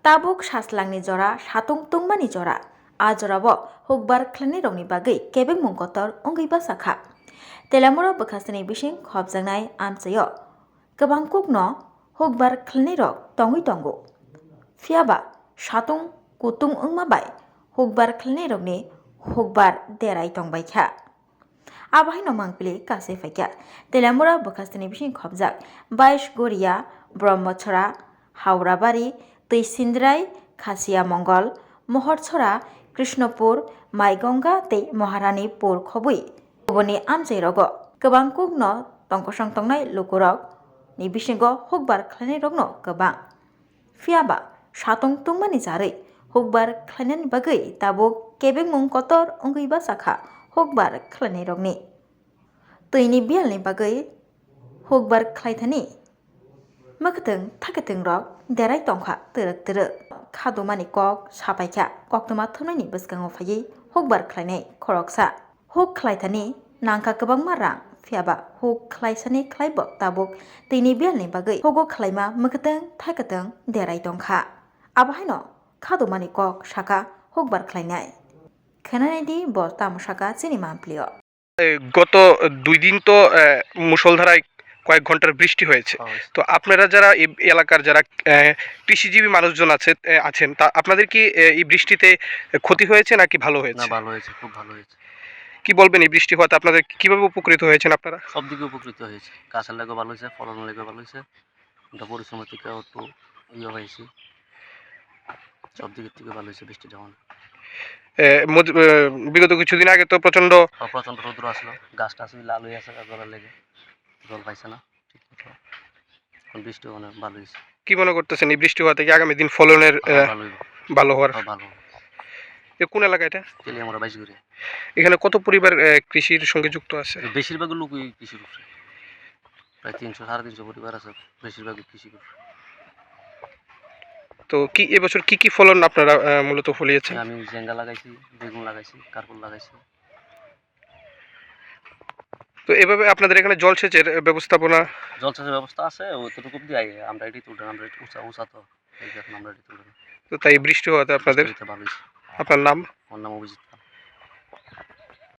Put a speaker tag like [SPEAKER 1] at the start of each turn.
[SPEAKER 1] Tabuk saslangni jora satung tungmani jora a jorabo hukbar khlani rokni bagui kebeng mungkotor ongui basakha telamura bwkhasani bising khobjaknai amchaio kwbang kukno hukbar khlani rok tongui tongo phiaba satung kutung wngma bai hukbar khlani rokni hukbar derai tongbaikha abahino mangpili kase faikya telamura bwkhasani bising khobjak 22 goria brahmachara haurabari Tuisindrai Khasia Mongol Mohorchora Krishnapur Maigonga tei Maharanipur khobui kuboni amchai rogo kwbang kukno tongkosong tongnai lukurok ni bisingo hukbar khlainai rokno kwbang phiaba satung tungmani jarui hukbar khlainani bagui tabuk kebeng mung kotor ongui basakha hukbar khlainai rokni tuini bialni bagui hukbar khlaithani mwkhwtwng thakwtwng rok derai tongkha twerek khadumani kok sapaikha koktwma thwngnani bwskango phaiui hukbar khlainai khoroksa huk khlaithani nangkha kwbangma rang phiaba huk khlaisani khlaibo tabuk tini bialni bagui hugo khlaima mwkhwtwng thakwtwng derai tongkha abahaino khadumani kok saka hukbar khlainai khwnani di bo tamsaka chini mamplio
[SPEAKER 2] গত 2 দিন তো মুষলধারায় কয়েক ঘন্টার বৃষ্টি হয়েছে তো আপনারা যারা এই এলাকার যারা কৃষিজীবী মানুষজন আছেন তা আপনাদের কি এই বৃষ্টিতে ক্ষতি হয়েছে নাকি ভালো হয়েছে?
[SPEAKER 3] না, ভালো হয়েছে, খুব ভালো হয়েছে।
[SPEAKER 2] কি বলবেন এই বৃষ্টি হওয়াতে আপনাদের কিভাবে উপকৃত হয়েছেন আপনারা?
[SPEAKER 3] সব দিকে উপকৃত হয়েছে, গাছের লাগেও ভালো হয়েছে, ফলনের লাগেও ভালো হয়েছে, এটা পরিশ্রমের থেকে একটু ইয়ে হয়েছে, সব দিকের থেকে ভালো হয়েছে বৃষ্টি যেমন।
[SPEAKER 2] বিগত কিছুদিন আগে তো প্রচন্ড
[SPEAKER 3] রৌদ্র আসলো, গাছটা আসলে লাল হয়ে আছে জলের লেগে, জল পাইছে না ঠিক মতো। এখন বৃষ্টি অনেক ভালো হয়েছে।
[SPEAKER 2] কি মনে করতেছেন এই বৃষ্টি হওয়াতে কি আগামী দিন ফলনের ভালো হওয়ার?
[SPEAKER 3] ভালো।
[SPEAKER 2] কোন এলাকা এটা?
[SPEAKER 3] তেলিয়ামুড়া 22 ঘুরে।
[SPEAKER 2] এখানে কত পরিবার কৃষির সঙ্গে যুক্ত আছে?
[SPEAKER 3] বেশিরভাগ লোকই কৃষির উপরে, প্রায় 300-350 পরিবার আছে, বেশিরভাগই কৃষি উপরে।
[SPEAKER 2] তো কি এবছর কি ফলন আপনারা মূলত ফলিয়েছেন?
[SPEAKER 3] আমি জেঙ্গা লাগাইছি, বেগুন লাগাইছি, কারকল লাগাইছি।
[SPEAKER 2] তো এভাবে আপনাদের এখানে জলসেচের ব্যবস্থা
[SPEAKER 3] আছে, ওতটুকু দিয়ে আমরা এটি তুললাম, আমরা উঁচা তো এই এখন আমরা এটি তুললাম।
[SPEAKER 2] তো তাই বৃষ্টি হওয়াতে আপনাদের
[SPEAKER 3] ভালো হয়েছে।
[SPEAKER 2] আপনার নাম?
[SPEAKER 3] আমার নাম অভিজিৎ।